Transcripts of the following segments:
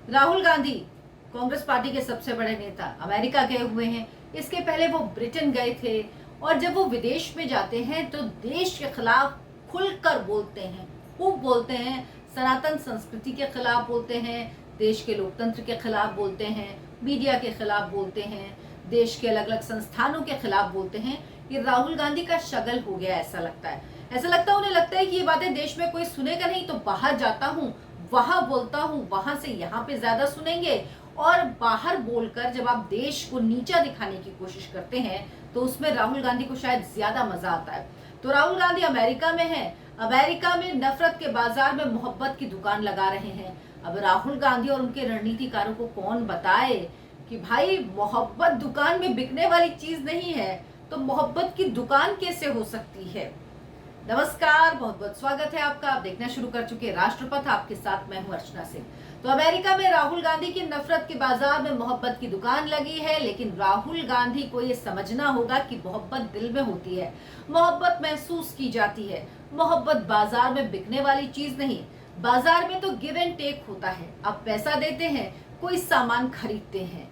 Rahul Gandhi Congress party के सबसे बड़े नेता अमेरिका गए हुए हैं। इसके पहले वो ब्रिटेन गए थे और जब वो विदेश में जाते हैं तो देश के खिलाफ खुलकर बोलते हैं, खूब बोलते हैं। सनातन संस्कृति के खिलाफ बोलते हैं, देश के लोकतंत्र के खिलाफ बोलते हैं, मीडिया के खिलाफ बोलते हैं, देश के अलग अलग संस्थानों के खिलाफ बोलते हैं। ये राहुल गांधी का शगल हो गया, ऐसा लगता है। उन्हें लगता है कि ये बातें देश में कोई सुनेगा नहीं, तो बाहर जाता हूँ, वहां बोलता हूँ, वहां से यहाँ पे ज्यादा सुनेंगे। और बाहर बोलकर जब आप देश को नीचा दिखाने की कोशिश करते हैं तो उसमें राहुल गांधी को शायद ज्यादा मजा आता है। तो राहुल गांधी अमेरिका में है, अमेरिका में नफरत के बाजार में मोहब्बत की दुकान लगा रहे हैं। अब राहुल गांधी और उनके रणनीतिकारों को कौन बताए कि भाई मोहब्बत दुकान में बिकने वाली चीज नहीं है, तो मोहब्बत की दुकान कैसे हो सकती है। नमस्कार, बहुत बहुत स्वागत है आपका। आप देखना शुरू कर चुके राष्ट्रपथ, आपके साथ मैं हूं अर्चना सिंह। तो अमेरिका में राहुल गांधी की नफरत के बाजार में मोहब्बत की दुकान लगी है, लेकिन राहुल गांधी को ये समझना होगा कि मोहब्बत दिल में होती है, मोहब्बत महसूस की जाती है। मोहब्बत बाजार में बिकने वाली चीज नहीं। बाजार में तो गिव एंड टेक होता है। आप पैसा देते हैं, कोई सामान खरीदते हैं,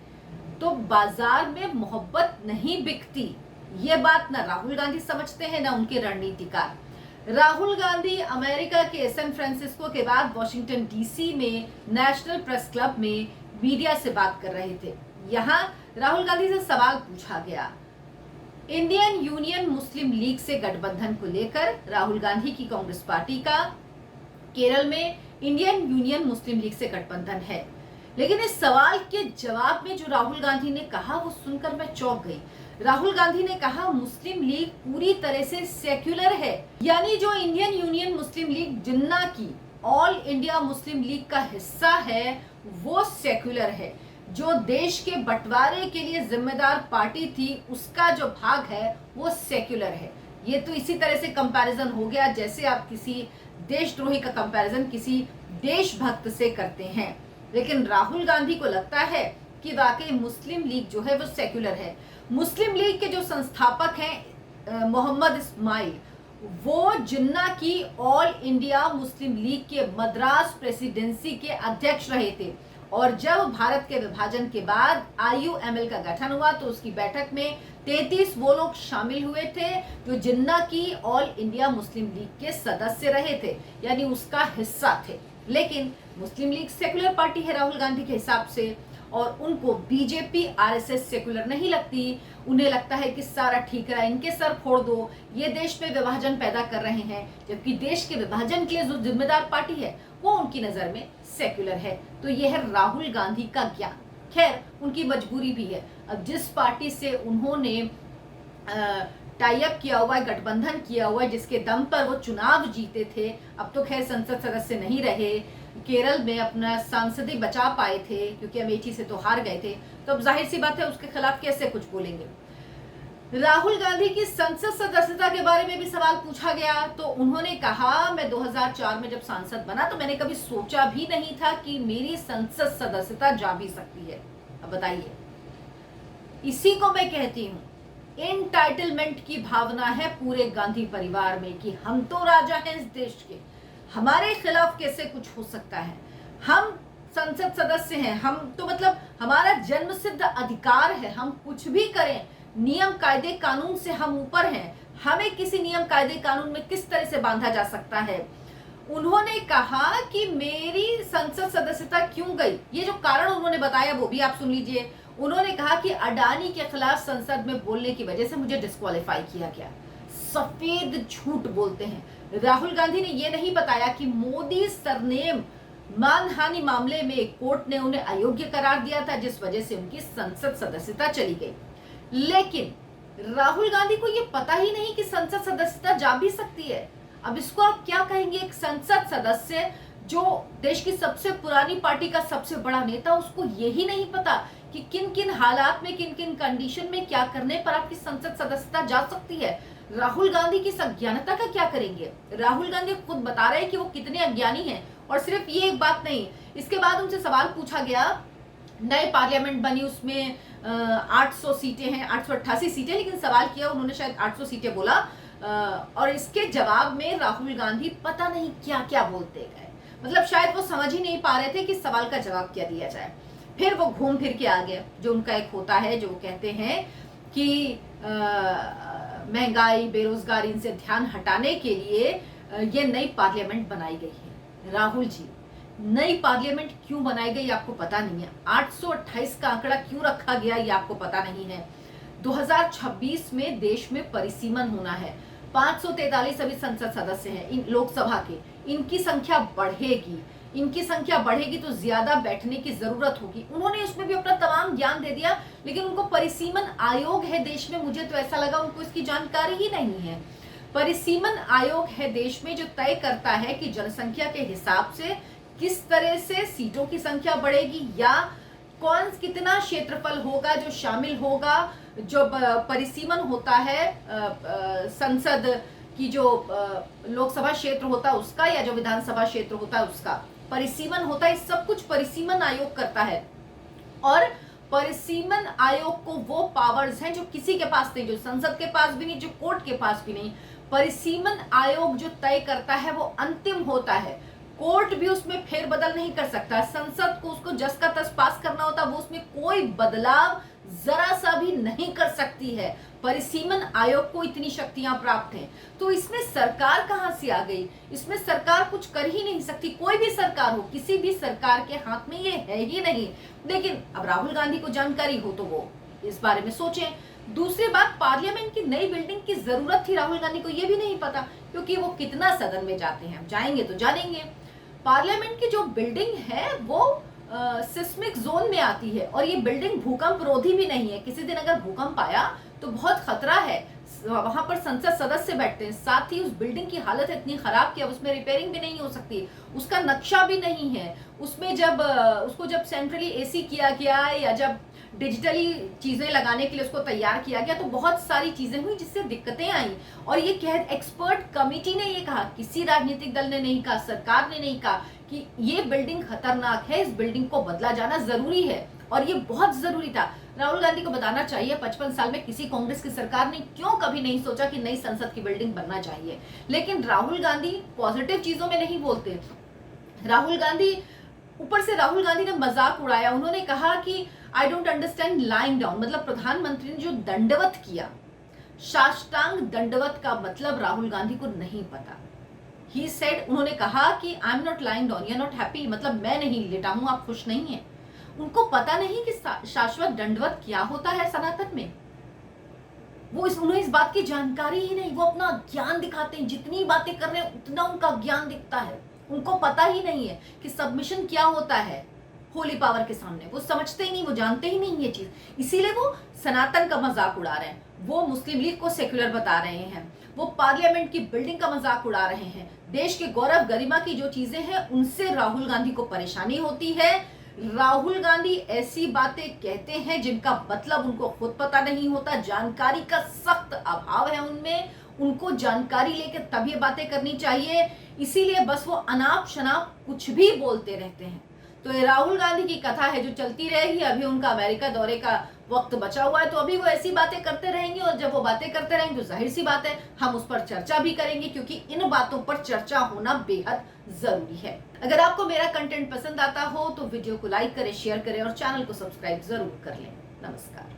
तो बाजार में मोहब्बत नहीं बिकती। ये बात ना राहुल गांधी समझते हैं ना उनके रणनीतिकार। राहुल गांधी अमेरिका के सैन फ्रांसिस्को के बाद वॉशिंगटन डीसी में नेशनल प्रेस क्लब में मीडिया से बात कर रहे थे। यहाँ राहुल गांधी से सवाल पूछा गया इंडियन यूनियन मुस्लिम लीग से गठबंधन को लेकर। राहुल गांधी की कांग्रेस पार्टी का केरल में इंडियन यूनियन मुस्लिम लीग से गठबंधन है, लेकिन इस सवाल के जवाब में जो राहुल गांधी ने कहा वो सुनकर मैं चौंक गई। राहुल गांधी ने कहा मुस्लिम लीग पूरी तरह से सेक्युलर है, यानी जो इंडियन यूनियन मुस्लिम लीग जिन्ना की ऑल इंडिया मुस्लिम लीग का हिस्सा है वो सेक्युलर है। जो देश के बंटवारे के लिए जिम्मेदार पार्टी थी उसका जो भाग है वो सेक्युलर है। ये तो इसी तरह से कंपैरिजन हो गया जैसे आप किसी देशद्रोही का कंपैरिजन किसी देशभक्त से करते हैं। लेकिन राहुल गांधी को लगता है कि वाकई मुस्लिम लीग जो है वो सेक्युलर है। मुस्लिम लीग के जो संस्थापक हैं मोहम्मद इस्माइल, वो जिन्ना की ऑल इंडिया मुस्लिम लीग के मद्रास प्रेसिडेंसी के अध्यक्ष रहे थे। और जब भारत के विभाजन के बाद IUML का गठन हुआ तो उसकी बैठक में 33 वो लोग शामिल हुए थे जो जिन्ना की ऑल इंडिया मुस्लिम लीग के सदस्य रहे थे, यानी उसका हिस्सा थे। लेकिन मुस्लिम लीग सेक्युलर पार्टी है राहुल गांधी के हिसाब से, और उनको बीजेपी RSS सेक्युलर नहीं लगती। उन्हें लगता है कि सारा ठीक रहा, इनके सर फोड़ दो, ये देश में विभाजन पैदा कर रहे हैं, जबकि देश के विभाजन के लिए जो जिम्मेदार पार्टी है वो उनकी नजर में सेक्युलर है। तो यह है राहुल गांधी का ज्ञान। खैर, उनकी मजबूरी भी है। अब जिस पार्टी से उन्होंने टाई अप किया हुआ है, गठबंधन किया हुआ है, जिसके दम पर वो चुनाव जीते थे, अब तो खैर संसद सदस्य नहीं रहे, केरल में अपना सांसद ही बचा पाए थे क्योंकि अमेठी से तो हार गए थे, तो अब जाहिर सी बात है उसके खिलाफ कैसे कुछ बोलेंगे। राहुल गांधी की संसद सदस्यता के बारे में भी सवाल पूछा गया तो उन्होंने कहा मैं 2004 में जब सांसद बना तो मैंने कभी सोचा भी नहीं था कि मेरी संसद सदस्यता जा भी सकती है। अब बताइए, इसी को मैं कहती हूँ एंटाइटलमेंट की भावना है पूरे गांधी परिवार में कि हम तो राजा हैं इस देश के, हमारे खिलाफ कैसे कुछ हो सकता है। हम संसद सदस्य हैं, हम तो मतलब हमारा जन्मसिद्ध अधिकार है, हम कुछ भी करें, नियम कायदे कानून से हम ऊपर हैं, हमें किसी नियम कायदे कानून में किस तरह से बांधा जा सकता है। उन्होंने कहा कि मेरी संसद सदस्यता क्यों गई, ये जो कारण उन्होंने बताया वो भी आप सुन लीजिए। उन्होंने कहा कि अडानी के खिलाफ संसद में बोलने की वजह से मुझे डिस्क्वालीफाई किया गया। सफेद झूठ बोलते हैं। राहुल गांधी ने यह नहीं बताया कि मोदी सरनेम मानहानि मामले में कोर्ट ने उन्हें अयोग्य करार दिया था, जिस वजह से उनकी संसद सदस्यता चली गई। लेकिन राहुल गांधी को यह पता ही नहीं कि संसद सदस्यता जा भी सकती है। अब इसको आप क्या कहेंगे, एक संसद सदस्य जो देश की सबसे पुरानी पार्टी का सबसे बड़ा नेता, उसको यही नहीं पता कि किन किन हालात में, किन किन कंडीशन में क्या करने पर आपकी संसद सदस्यता जा सकती है। राहुल गांधी की इस अज्ञानता का क्या करेंगे। राहुल गांधी खुद बता रहे हैं कि वो कितने अज्ञानी हैं। और सिर्फ ये एक बात नहीं, इसके बाद उनसे सवाल पूछा गया, नए पार्लियामेंट बनी, उसमें 800 सीटें हैं, 888 सीटें, लेकिन सवाल किया उन्होंने शायद 800 सीटें बोला। और इसके जवाब में राहुल गांधी पता नहीं क्या क्या बोलते गए। मतलब शायद वो समझ ही नहीं पा रहे थे कि सवाल का जवाब क्या दिया जाए। फिर वो घूम फिर के आ गया, जो उनका एक होता है, जो कहते हैं कि महंगाई, बेरोजगारी, इनसे ध्यान हटाने के लिए ये नई पार्लियामेंट बनाई गई है। राहुल जी, नई पार्लियामेंट क्यों बनाई गई आपको पता नहीं है। 828 का आंकड़ा क्यों रखा गया ये आपको पता नहीं है। 2026 में देश में परिसीमन होना है। 543 अभी संसद सदस्य हैं इन लोकसभा के, इनकी संख्या बढ़ेगी, इनकी संख्या बढ़ेगी तो ज्यादा बैठने की जरूरत होगी। उन्होंने उसमें भी अपना तमाम ज्ञान दे दिया, लेकिन उनको परिसीमन आयोग है देश में, मुझे तो ऐसा लगा उनको इसकी जानकारी ही नहीं है। परिसीमन आयोग है देश में जो तय करता है कि जनसंख्या के हिसाब से किस तरह से सीटों की संख्या बढ़ेगी या कौन कितना क्षेत्रफल होगा जो शामिल होगा। जो परिसीमन होता है संसद की, जो लोकसभा क्षेत्र होता है उसका या जो विधानसभा क्षेत्र होता है उसका परिसीमन होता है। सब कुछ परिसीमन आयोग करता है और परिसीमन आयोग को वो पावर्स हैं जो किसी के पास नहीं, जो संसद के पास भी नहीं, जो कोर्ट के पास भी नहीं। परिसीमन आयोग जो तय करता है वो अंतिम होता है, कोर्ट भी उसमें फेरबदल नहीं कर सकता। संसद को उसको जस का तस पास करना होता, वो उसमें कोई बदलाव जरा सा भी नहीं कर सकती है। परिसीमन आयोग को इतनी शक्तियां प्राप्त हैं, तो इसमें सरकार कहां से आ गई? इसमें सरकार कुछ कर ही नहीं सकती, कोई भी सरकार हो, किसी भी सरकार के हाथ में ये है ही नहीं। लेकिन अब राहुल गांधी को जानकारी हो तो वो इस बारे में सोचें। दूसरी बात, पार्लियामेंट की नई बिल्डिंग की जरूरत थी राहुल गांधी को, ये भी नहीं पता, क्योंकि वो कितना सदन में जाते हैं, जाएंगे तो जानेंगे। पार्लियामेंट की जो बिल्डिंग है वो सिस्मिक जोन में आती है और ये बिल्डिंग भूकंप रोधी भी नहीं है। किसी दिन अगर भूकंप आया तो बहुत खतरा है। वहां पर संसद सदस्य बैठते हैं, साथ ही उस बिल्डिंग की हालत इतनी खराब कि अब उसमें रिपेयरिंग भी नहीं हो सकती, उसका नक्शा भी नहीं है। उसमें जब उसको जब सेंट्रली एसी किया गया या जब डिजिटली चीजें लगाने के लिए उसको तैयार किया गया तो बहुत सारी चीजें हुई जिससे दिक्कतें आई। और ये कह एक्सपर्ट कमेटी ने ये कहा, किसी राजनीतिक दल ने नहीं कहा, सरकार ने नहीं कहा कि ये बिल्डिंग खतरनाक है, इस बिल्डिंग को बदला जाना जरूरी है और ये बहुत जरूरी था। राहुल गांधी को बताना चाहिए 55 साल में किसी कांग्रेस की सरकार ने क्यों कभी नहीं सोचा कि नई संसद की बिल्डिंग बनना चाहिए। लेकिन राहुल गांधी पॉजिटिव चीजों में नहीं बोलते। राहुल गांधी ऊपर से राहुल गांधी ने मजाक उड़ाया, उन्होंने कहा कि I don't understand lying down, मतलब प्रधानमंत्री ने जो दंडवत किया, साष्टांग दंडवत का मतलब राहुल गांधी को नहीं पता। ही सेड, उन्होंने कहा कि I am not lying down, you are not happy, मतलब मैं नहीं लेटा हूं, आप खुश नहीं है। उनको पता नहीं कि शाश्वत दंडवत क्या होता है सनातन में, उन्हें इस बात की जानकारी ही नहीं। वो अपना ज्ञान दिखाते हैं, जितनी बातें कर रहे हैं उतना उनका ज्ञान दिखता है। उनको पता ही नहीं है कि सबमिशन क्या होता है होली पावर के सामने, वो समझते ही नहीं, वो जानते ही नहीं ये चीज। इसीलिए वो सनातन का मजाक उड़ा रहे हैं, वो मुस्लिम लीग को सेक्युलर बता रहे हैं, वो पार्लियामेंट की बिल्डिंग का मजाक उड़ा रहे हैं। देश के गौरव गरिमा की जो चीजें हैं उनसे राहुल गांधी को परेशानी होती है। राहुल गांधी ऐसी बातें कहते हैं जिनका मतलब उनको खुद पता नहीं होता, जानकारी का सख्त अभाव है उनमें। उनको जानकारी लेकर तब ये बातें करनी चाहिए, इसीलिए बस वो अनाप शनाप कुछ भी बोलते रहते हैं। तो ये राहुल गांधी की कथा है जो चलती रहेगी। अभी उनका अमेरिका दौरे का वक्त बचा हुआ है, तो अभी वो ऐसी बातें करते रहेंगे और जब वो बातें करते रहेंगे तो जाहिर सी बात है हम उस पर चर्चा भी करेंगे, क्योंकि इन बातों पर चर्चा होना बेहद जरूरी है। अगर आपको मेरा कंटेंट पसंद आता हो तो वीडियो को लाइक करें, शेयर करें और चैनल को सब्सक्राइब जरूर कर लें। नमस्कार।